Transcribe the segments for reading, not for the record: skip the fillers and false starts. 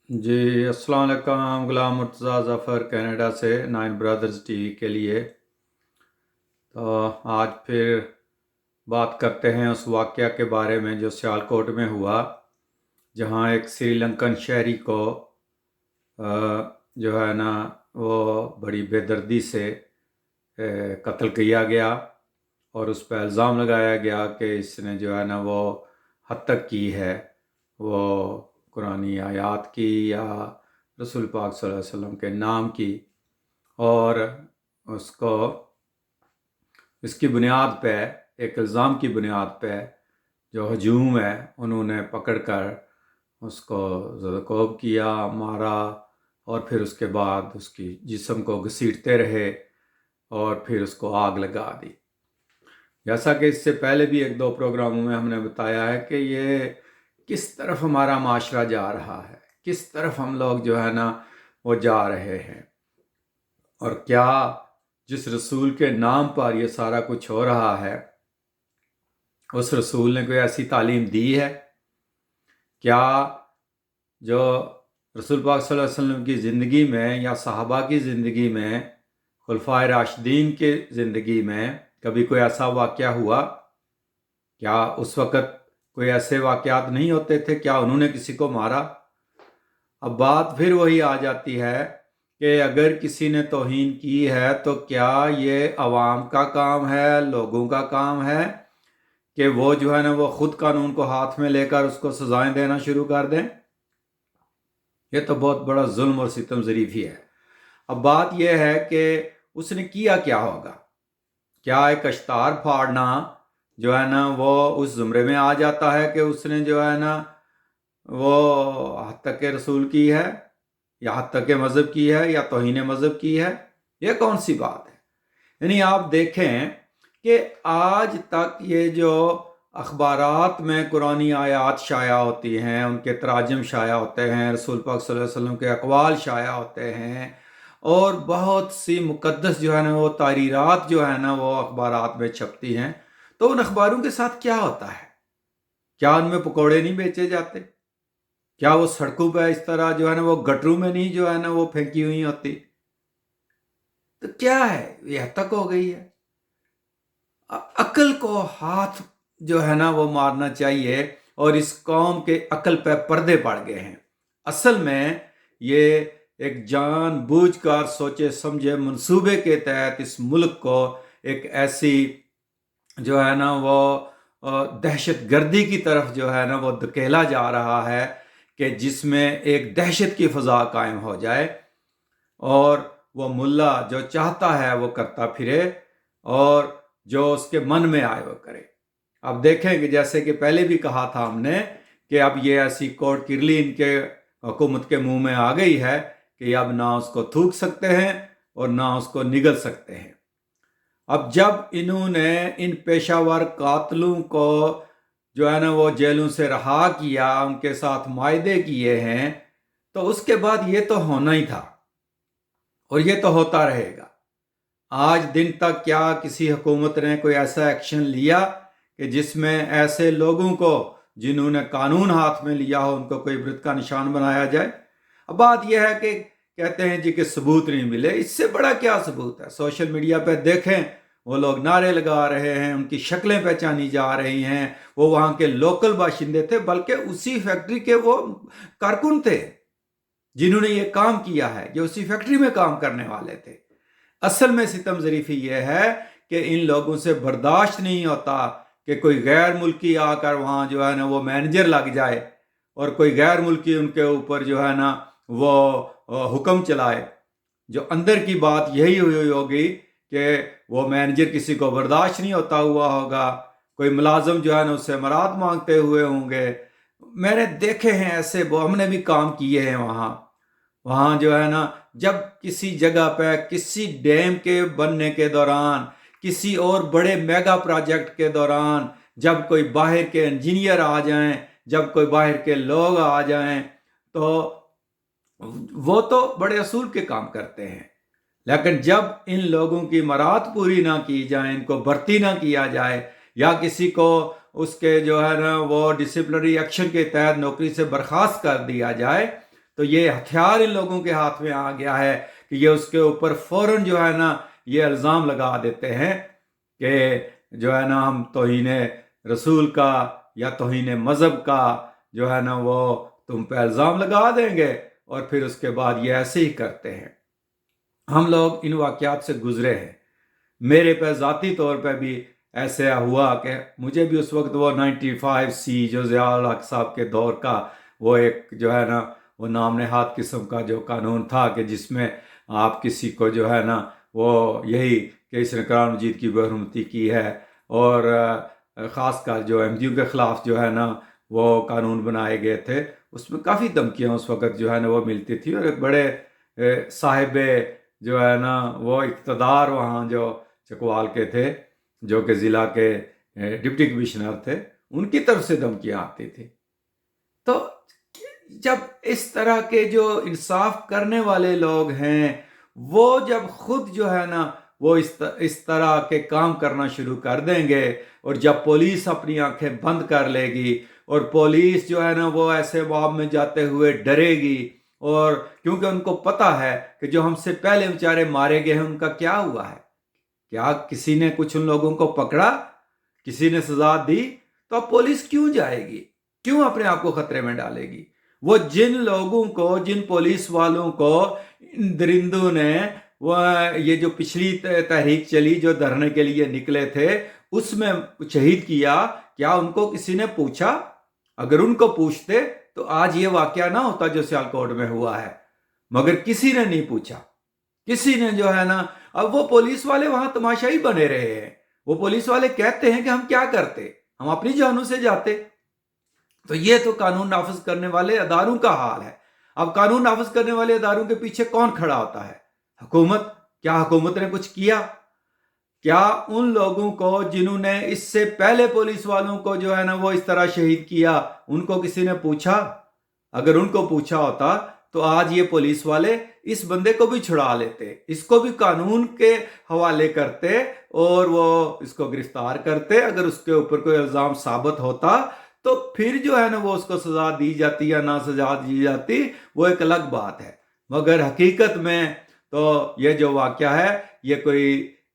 جی السلام علیکم، غلام مرتضیٰ ظفر کینیڈا سے نائن برادرز ٹی وی کے لیے۔ تو آج پھر بات کرتے ہیں اس واقعہ کے بارے میں جو سیالکوٹ میں ہوا، جہاں ایک سری لنکن شہری کو جو ہے نا وہ بڑی بے دردی سے قتل کیا گیا، اور اس پہ الزام لگایا گیا کہ اس نے جو ہے نا وہ ہتک کی ہے، وہ قرآنی آیات کی یا رسول پاک صلی اللہ علیہ وسلم کے نام کی، اور اس کو اس کی بنیاد پہ، ایک الزام کی بنیاد پہ جو ہجوم ہے انہوں نے پکڑ کر اس کو زدوکوب کیا، مارا، اور پھر اس کے بعد اس کی جسم کو گھسیٹتے رہے اور پھر اس کو آگ لگا دی۔ جیسا کہ اس سے پہلے بھی ایک دو پروگراموں میں ہم نے بتایا ہے کہ یہ کس طرف ہمارا معاشرہ جا رہا ہے، کس طرف ہم لوگ جو ہے نا وہ جا رہے ہیں، اور کیا جس رسول کے نام پر یہ سارا کچھ ہو رہا ہے اس رسول نے کوئی ایسی تعلیم دی ہے؟ کیا جو رسول پاک صلی اللہ علیہ وسلم کی زندگی میں یا صحابہ کی زندگی میں، خلفائے راشدین کی زندگی میں کبھی کوئی ایسا واقعہ ہوا؟ کیا اس وقت کوئی ایسے واقعات نہیں ہوتے تھے؟ کیا انہوں نے کسی کو مارا؟ اب بات پھر وہی آ جاتی ہے کہ اگر کسی نے توہین کی ہے تو کیا یہ عوام کا کام ہے، لوگوں کا کام ہے کہ وہ جو ہے نا وہ خود قانون کو ہاتھ میں لے کر اس کو سزائیں دینا شروع کر دیں؟ یہ تو بہت بڑا ظلم اور ستم ظریفی ہے۔ اب بات یہ ہے کہ اس نے کیا کیا ہوگا؟ کیا ایک اشتہار پھاڑنا جو ہے نا وہ اس زمرے میں آ جاتا ہے کہ اس نے جو ہے نا وہ حد تک رسول کی ہے، یا حد تک مذہب کی ہے، یا توہین مذہب کی ہے؟ یہ کون سی بات ہے؟ یعنی آپ دیکھیں کہ آج تک یہ جو اخبارات میں قرآنی آیات شائع ہوتی ہیں، ان کے تراجم شائع ہوتے ہیں، رسول پاک صلی اللہ علیہ وسلم کے اقوال شائع ہوتے ہیں، اور بہت سی مقدس جو ہے نا وہ تحریرات جو ہے نا وہ اخبارات میں چھپتی ہیں، تو ان اخباروں کے ساتھ کیا ہوتا ہے؟ کیا ان میں پکوڑے نہیں بیچے جاتے؟ کیا وہ سڑکوں پہ اس طرح جو ہے نا وہ گٹروں میں نہیں جو ہے نا وہ پھینکی ہوئی ہوتی؟ تو کیا ہے، یہ حد تک ہو گئی ہے۔ عقل کو ہاتھ جو ہے نا وہ مارنا چاہیے، اور اس قوم کے عقل پہ پردے پڑ گئے ہیں۔ اصل میں یہ ایک جان بوجھ کر سوچے سمجھے منصوبے کے تحت اس ملک کو ایک ایسی جو ہے نا وہ دہشت گردی کی طرف جو ہے نا وہ دھکیلا جا رہا ہے کہ جس میں ایک دہشت کی فضا قائم ہو جائے، اور وہ ملا جو چاہتا ہے وہ کرتا پھرے، اور جو اس کے من میں آئے وہ کرے۔ اب دیکھیں کہ جیسے کہ پہلے بھی کہا تھا ہم نے کہ اب یہ ایسی کوٹ کرلی ان کے حکومت کے منہ میں آ گئی ہے کہ اب نہ اس کو تھوک سکتے ہیں اور نہ اس کو نگل سکتے ہیں۔ اب جب انہوں نے ان پیشہ ور قاتلوں کو جو ہے نا وہ جیلوں سے رہا کیا، ان کے ساتھ معاہدے کیے ہیں، تو اس کے بعد یہ تو ہونا ہی تھا، اور یہ تو ہوتا رہے گا۔ آج دن تک کیا کسی حکومت نے کوئی ایسا ایکشن لیا کہ جس میں ایسے لوگوں کو جنہوں نے قانون ہاتھ میں لیا ہو ان کو کوئی عبرت کا نشان بنایا جائے؟ اب بات یہ ہے کہ کہتے ہیں جی کہ ثبوت نہیں ملے۔ اس سے بڑا کیا ثبوت ہے؟ سوشل میڈیا پہ دیکھیں، وہ لوگ نعرے لگا رہے ہیں، ان کی شکلیں پہچانی جا رہی ہیں، وہ وہاں کے لوکل باشندے تھے، بلکہ اسی فیکٹری کے وہ کارکن تھے جنہوں نے یہ کام کیا ہے، جو اسی فیکٹری میں کام کرنے والے تھے۔ اصل میں ستم ظریفی یہ ہے کہ ان لوگوں سے برداشت نہیں ہوتا کہ کوئی غیر ملکی آ کر وہاں جو ہے نا وہ مینیجر لگ جائے، اور کوئی غیر ملکی ان کے اوپر جو ہے نا وہ حکم چلائے۔ جو اندر کی بات یہی ہوئی ہوگی کہ وہ مینیجر کسی کو برداشت نہیں ہوتا ہوا ہوگا، کوئی ملازم جو ہے نا اس سے مراد مانگتے ہوئے ہوں گے۔ میں نے دیکھے ہیں ایسے، ہم نے بھی کام کیے ہیں وہاں جو ہے نا جب کسی جگہ پہ کسی ڈیم کے بننے کے دوران، کسی اور بڑے میگا پروجیکٹ کے دوران، جب کوئی باہر کے انجینئر آ جائیں، جب کوئی باہر کے لوگ آ جائیں، تو وہ تو بڑے اصول کے کام کرتے ہیں، لیکن جب ان لوگوں کی مراد پوری نہ کی جائیں، ان کو بھرتی نہ کیا جائے، یا کسی کو اس کے جو ہے نا وہ ڈسپلنری ایکشن کے تحت نوکری سے برخاست کر دیا جائے، تو یہ ہتھیار ان لوگوں کے ہاتھ میں آ گیا ہے کہ یہ اس کے اوپر فوراً جو ہے نا یہ الزام لگا دیتے ہیں کہ جو ہے نا ہم توہین رسول کا یا توہین مذہب کا جو ہے نا وہ تم پہ الزام لگا دیں گے، اور پھر اس کے بعد یہ ایسے ہی کرتے ہیں۔ ہم لوگ ان واقعات سے گزرے ہیں، میرے پہ ذاتی طور پہ بھی ایسے ہوا کہ مجھے بھی اس وقت وہ 95C جو ضیاء الحق صاحب کے دور کا وہ ایک جو ہے نا وہ نام نہاد قسم کا جو قانون تھا کہ جس میں آپ کسی کو جو ہے نا وہ یہی کہ اس نے قرآن مجید کی بے حرمتی کی ہے، اور خاص کر جو احمدیوں کے خلاف جو ہے نا وہ قانون بنائے گئے تھے، اس میں کافی دھمکیاں اس وقت جو ہے نا وہ ملتی تھی، اور ایک بڑے صاحب جو ہے نا وہ اقتدار وہاں جو چکوال کے تھے، جو کہ ضلع کے ڈپٹی کمشنر تھے، ان کی طرف سے دھمکیاں آتی تھی۔ تو جب اس طرح کے جو انصاف کرنے والے لوگ ہیں وہ جب خود جو ہے نا وہ اس طرح کے کام کرنا شروع کر دیں گے، اور جب پولیس اپنی آنکھیں بند کر لے گی اور پولیس جو ہے نا وہ ایسے موب میں جاتے ہوئے ڈرے گی، اور کیونکہ ان کو پتہ ہے کہ جو ہم سے پہلے بیچارے مارے گئے ہیں ان کا کیا ہوا ہے، کیا کسی نے کچھ ان لوگوں کو پکڑا، کسی نے سزا دی، تو اب پولیس کیوں جائے گی، کیوں اپنے آپ کو خطرے میں ڈالے گی؟ وہ جن لوگوں کو، جن پولیس والوں کو ان درندوں نے وہ یہ جو پچھلی تحریک چلی جو دھرنے کے لیے نکلے تھے اس میں شہید کیا، کیا ان کو کسی نے پوچھا؟ اگر ان کو پوچھتے تو آج یہ واقعہ نہ ہوتا جو سیالکوٹ میں ہوا ہے، مگر کسی نے نہیں پوچھا، کسی نے جو ہے نا اب وہ پولیس والے وہاں تماشائی بنے رہے ہیں، وہ پولیس والے کہتے ہیں کہ ہم کیا کرتے، ہم اپنی جانوں سے جاتے۔ تو یہ تو قانون نافذ کرنے والے اداروں کا حال ہے۔ اب قانون نافذ کرنے والے اداروں کے پیچھے کون کھڑا ہوتا ہے؟ حکومت۔ کیا حکومت نے کچھ کیا؟ کیا ان لوگوں کو جنہوں نے اس سے پہلے پولیس والوں کو جو ہے نا وہ اس طرح شہید کیا، ان کو کسی نے پوچھا؟ اگر ان کو پوچھا ہوتا تو آج یہ پولیس والے اس بندے کو بھی چھڑا لیتے، اس کو بھی قانون کے حوالے کرتے اور وہ اس کو گرفتار کرتے۔ اگر اس کے اوپر کوئی الزام ثابت ہوتا تو پھر جو ہے نا وہ اس کو سزا دی جاتی یا نہ سزا دی جاتی، وہ ایک الگ بات ہے۔ مگر حقیقت میں تو یہ جو واقعہ ہے یہ کوئی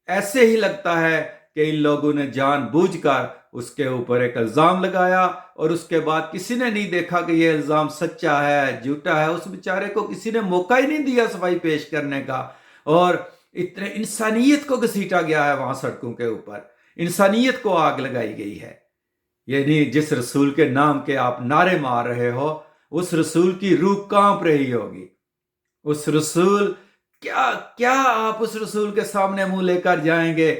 ایسے ہی لگتا ہے کہ ان لوگوں نے جان بوجھ کر اس کے اوپر ایک الزام لگایا، اور اس کے بعد کسی نے نہیں دیکھا کہ یہ الزام سچا ہے جھوٹا ہے، اس بیچارے کو کسی نے موقع ہی نہیں دیا صفائی پیش کرنے کا، اور اتنے انسانیت کو گھسیٹا گیا ہے وہاں سڑکوں کے اوپر، انسانیت کو آگ لگائی گئی ہے۔ یعنی جس رسول کے نام کے آپ نعرے مار رہے ہو اس رسول کی روح کانپ رہی ہوگی، اس رسول کیا آپ اس رسول کے سامنے منہ لے کر جائیں گے؟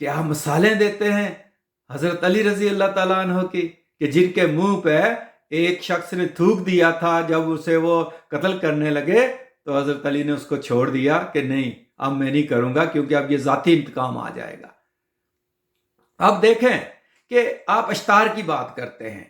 کیا مثالیں دیتے ہیں حضرت علی رضی اللہ تعالیٰ عنہ کی کہ جن کے منہ پہ ایک شخص نے تھوک دیا تھا، جب اسے وہ قتل کرنے لگے تو حضرت علی نے اس کو چھوڑ دیا کہ نہیں اب میں نہیں کروں گا کیونکہ اب یہ ذاتی انتقام آ جائے گا۔ اب دیکھیں کہ آپ اشتار کی بات کرتے ہیں،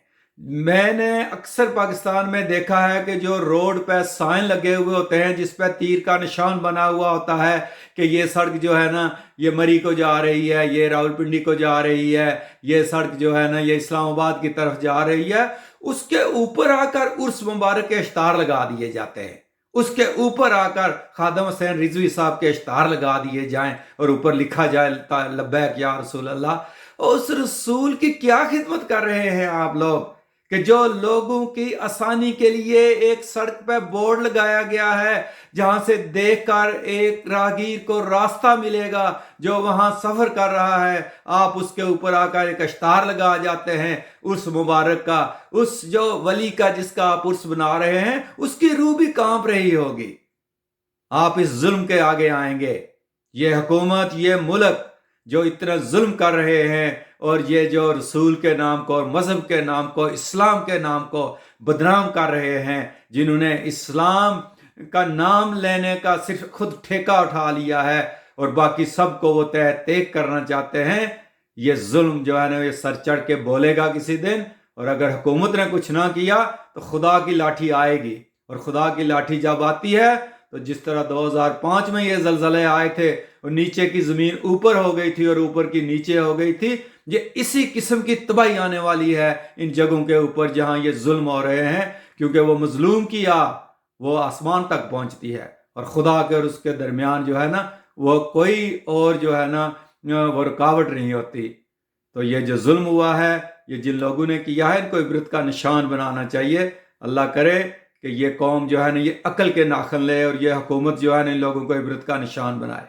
میں نے اکثر پاکستان میں دیکھا ہے کہ جو روڈ پہ سائن لگے ہوئے ہوتے ہیں جس پہ تیر کا نشان بنا ہوا ہوتا ہے کہ یہ سڑک جو ہے نا یہ مری کو جا رہی ہے، یہ راولپنڈی کو جا رہی ہے، یہ سڑک جو ہے نا یہ اسلام آباد کی طرف جا رہی ہے، اس کے اوپر آ کر عرس مبارک کے اشتار لگا دیے جاتے ہیں، اس کے اوپر آ کر خادم حسین رضوی صاحب کے اشتار لگا دیے جائیں اور اوپر لکھا جائے لبیک یا رسول اللہ۔ اس رسول کی کیا خدمت کر رہے ہیں آپ لوگ کہ جو لوگوں کی آسانی کے لیے ایک سڑک پہ بورڈ لگایا گیا ہے جہاں سے دیکھ کر ایک راہگیر کو راستہ ملے گا جو وہاں سفر کر رہا ہے، آپ اس کے اوپر آ کر ایک اشتہار لگا جاتے ہیں عرس مبارک کا، اس جو ولی کا جس کا آپ عرس بنا رہے ہیں اس کی روح بھی کانپ رہی ہوگی۔ آپ اس ظلم کے آگے آئیں گے؟ یہ حکومت، یہ ملک جو اتنا ظلم کر رہے ہیں اور یہ جو رسول کے نام کو اور مذہب کے نام کو، اسلام کے نام کو بدنام کر رہے ہیں، جنہوں نے اسلام کا نام لینے کا صرف خود ٹھیکہ اٹھا لیا ہے اور باقی سب کو وہ تیک کرنا چاہتے ہیں، یہ ظلم جو ہے نا یہ سر چڑھ کے بولے گا کسی دن، اور اگر حکومت نے کچھ نہ کیا تو خدا کی لاٹھی آئے گی، اور خدا کی لاٹھی جب آتی ہے تو جس طرح 2005 میں یہ زلزلے آئے تھے اور نیچے کی زمین اوپر ہو گئی تھی اور اوپر کی نیچے ہو گئی تھی، یہ اسی قسم کی تباہی آنے والی ہے ان جگہوں کے اوپر جہاں یہ ظلم ہو رہے ہیں، کیونکہ وہ مظلوم کیا وہ آسمان تک پہنچتی ہے، اور خدا کے اور اس کے درمیان جو ہے نا وہ کوئی اور جو ہے نا وہ رکاوٹ نہیں ہوتی۔ تو یہ جو ظلم ہوا ہے، یہ جن لوگوں نے کیا ہے، ان کو عبرت کا نشان بنانا چاہیے۔ اللہ کرے کہ یہ قوم جو ہے نا یہ عقل کے ناخن لے، اور یہ حکومت جو ہے نا ان لوگوں کو عبرت کا نشان بنائے۔